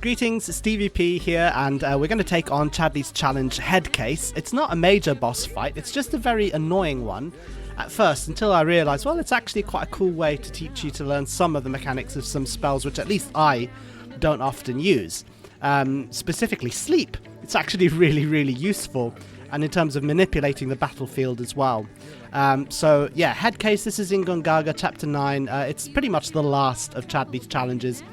Greetings, Stevie P here, and we're going to take on Chadley's challenge Headcase. It's not a major boss fight, it's just a very annoying one at first, until I realised, well, it's actually quite a cool way to teach you to learn some of the mechanics of some spells which at least I don't often use. Specifically sleep. It's actually really useful, and in terms of manipulating the battlefield as well. So yeah, Headcase, this is in Gungaga chapter 9. It's pretty much the last of Chadley's challenges.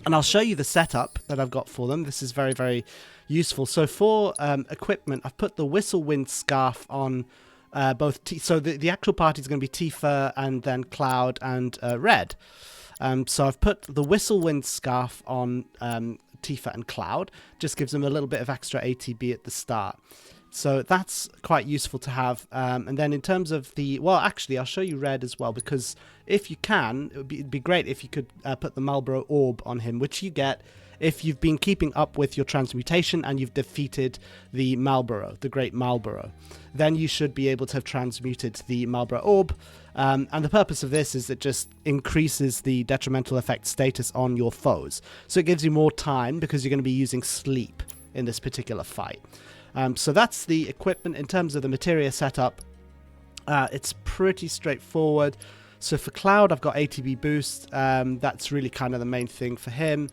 And I'll show you the setup that I've got for them. This is very useful. So for equipment, I've put the Whistle Windscarf on both. So the actual party is going to be Tifa and then Cloud and Red. So I've put the Whistle Windscarf on Tifa and Cloud. Just gives them a little bit of extra ATB at the start. So that's quite useful to have. And then in terms of the... Well, actually, I'll show you Red as well, because if you can, it'd be great if you could put the Malboro Orb on him, which you get if you've been keeping up with your transmutation and you've defeated the Malboro, the Great Malboro. Then you should be able to have transmuted the Malboro Orb. And the purpose of this is it just increases the detrimental effect status on your foes. So it gives you more time because you're going to be using sleep in this particular fight. So that's the equipment. In terms of the materia setup, it's pretty straightforward. So for Cloud, I've got ATB Boost. That's really kind of the main thing for him.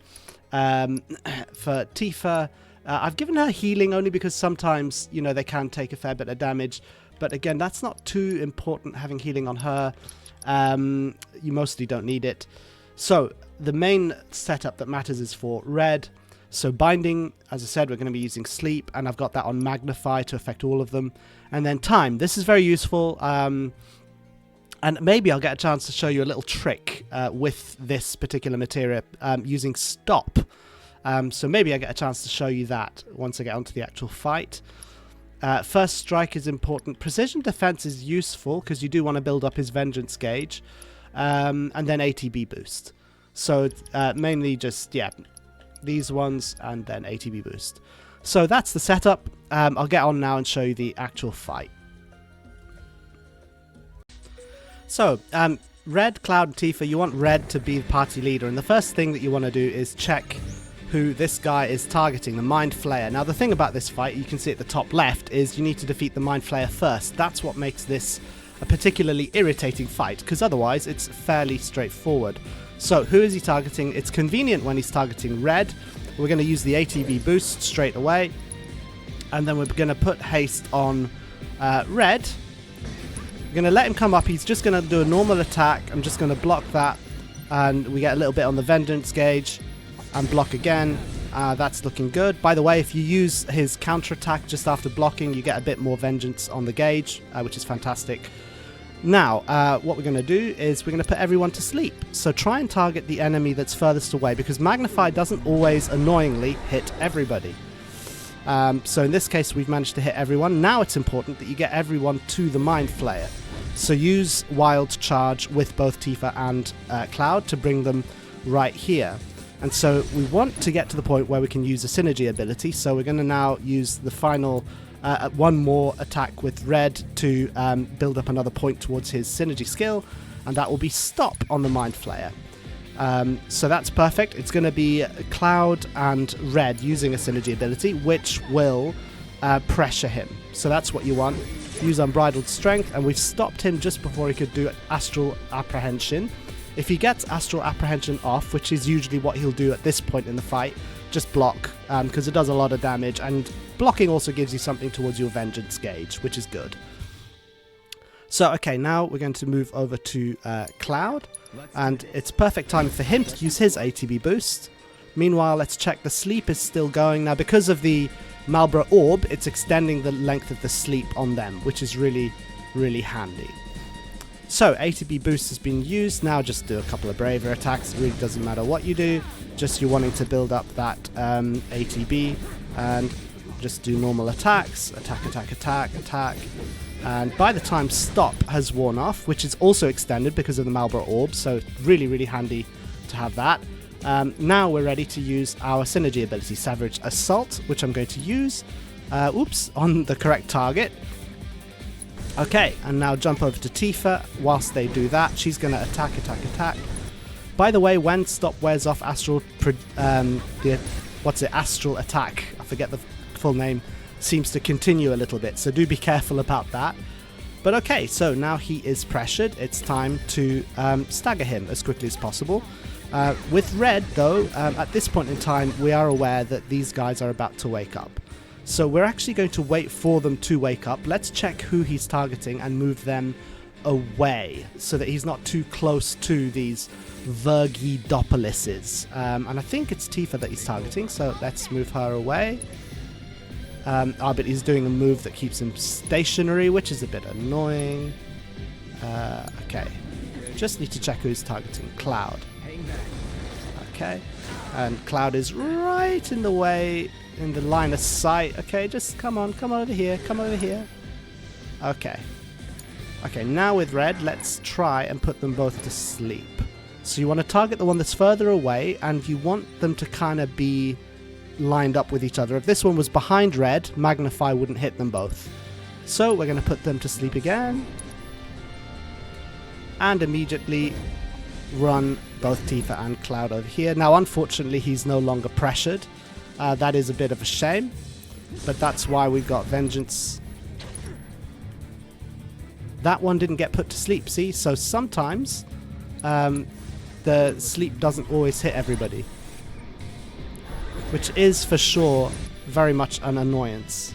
For Tifa, I've given her healing only because sometimes, you know, they can take a fair bit of damage. But again, that's not too important, having healing on her. You mostly don't need it. So the main setup that matters is for Red. So Binding, as I said, we're going to be using Sleep, and I've got that on Magnify to affect all of them. And then Time. This is very useful, and maybe I'll get a chance to show you a little trick with this particular materia using Stop. So maybe I get a chance to show you that once I get onto the actual fight. First Strike is important. Precision Defense is useful because you do want to build up his Vengeance gauge. And then ATB Boost. So mainly just, yeah, these ones and then ATB Boost. So that's the setup. I'll get on now and show you the actual fight. So, Red, Cloud and Tifa, you want Red to be the party leader, and the first thing that you want to do is check who this guy is targeting, the Mindflayer. Now the thing about this fight, you can see at the top left, is you need to defeat the Mindflayer first. That's what makes this a particularly irritating fight, because otherwise it's fairly straightforward. So who is he targeting? It's convenient when he's targeting Red. We're going to use the ATB Boost straight away, and then we're going to put haste on Red. We're going to let him come up. He's just going to do a normal attack. I'm just going to block that, and we get a little bit on the Vengeance gauge and block again. That's looking good. By the way, if you use his counterattack just after blocking, you get a bit more Vengeance on the gauge, which is fantastic. Now, what we're going to do is we're going to put everyone to sleep. So try and target the enemy that's furthest away, because Magnify doesn't always annoyingly hit everybody. So in this case, we've managed to hit everyone. Now it's important that you get everyone to the Mindflayer. So use Wild Charge with both Tifa and Cloud to bring them right here. And so we want to get to the point where we can use a synergy ability. So we're going to now use the final one more attack with Red to build up another point towards his synergy skill, and that will be Stop on the Mindflayer. So that's perfect. It's going to be Cloud and Red using a synergy ability, which will pressure him. So that's what you want. Use Unbridled Strength, and we've stopped him just before he could do Astral Apprehension. If he gets Astral Apprehension off, which is usually what he'll do at this point in the fight, just block, because it does a lot of damage, and blocking also gives you something towards your Vengeance gauge, which is good. So, okay, now we're going to move over to Cloud, and it's perfect time for him to use his ATB Boost. Meanwhile, let's check the sleep is still going. Now, because of the Malboro Orb, it's extending the length of the sleep on them, which is really handy. So, ATB Boost has been used. Now just do a couple of braver attacks. It really doesn't matter what you do. Just you're wanting to build up that ATB, and just do normal attacks. Attack. And by the time Stop has worn off, which is also extended because of the Malboro Orb, so really handy to have that. Now we're ready to use our synergy ability, Savage Assault, which I'm going to use on the correct target. Okay, and now jump over to Tifa. Whilst they do that, she's going to attack. By the way, when stop wears off, astral astral attack, I forget the full name, seems to continue a little bit, so do be careful about that. But okay, so now he is pressured. It's time to stagger him as quickly as possible. With red, though, at this point in time, we are aware that these guys are about to wake up. So we're actually going to wait for them to wake up. Let's check who he's targeting and move them away so that he's not too close to these Vergidopolises. And I think it's Tifa that he's targeting, so let's move her away. But he's doing a move that keeps him stationary, which is a bit annoying. Okay, just need to check who's targeting. Cloud. Okay, and Cloud is right in the way, in the line of sight. Okay, just come on, come over here, come over here. Okay. Okay, now with red, let's try and put them both to sleep. So you want to target the one that's further away, and you want them to kind of be lined up with each other. If this one was behind red, Magnify wouldn't hit them both. So we're going to put them to sleep again. And immediately run both Tifa and Cloud over here. Now, unfortunately, he's no longer pressured. That is a bit of a shame. But that's why we've got Vengeance. That one didn't get put to sleep, see? So sometimes the sleep doesn't always hit everybody. Which is, for sure, very much an annoyance.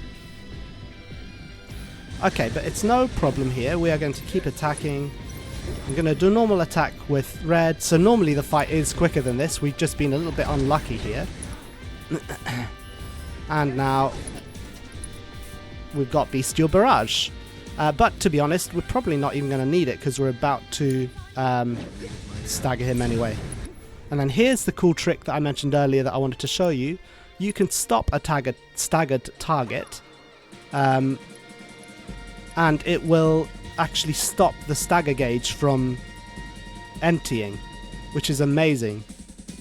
Okay, but it's no problem here. We are going to keep attacking. I'm going to do normal attack with red. So normally the fight is quicker than this. We've just been a little bit unlucky here. And now we've got Bestial Barrage. But to be honest, we're probably not even going to need it because we're about to stagger him anyway. And then here's the cool trick that I mentioned earlier that I wanted to show you. You can stop a staggered target, and it will actually stop the stagger gauge from emptying, which is amazing.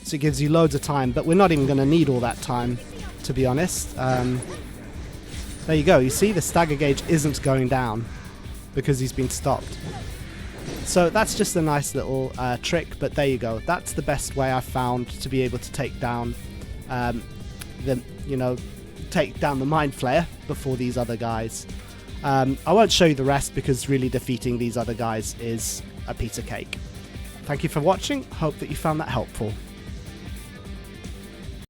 So it gives you loads of time, but we're not even going to need all that time, to be honest. There you go. You see, the stagger gauge isn't going down because he's been stopped. So that's just a nice little trick, but there you go. That's the best way I've found to be able to take down the Mindflayer before these other guys. I won't show you the rest because really defeating these other guys is a piece of cake. Thank you for watching. Hope that you found that helpful.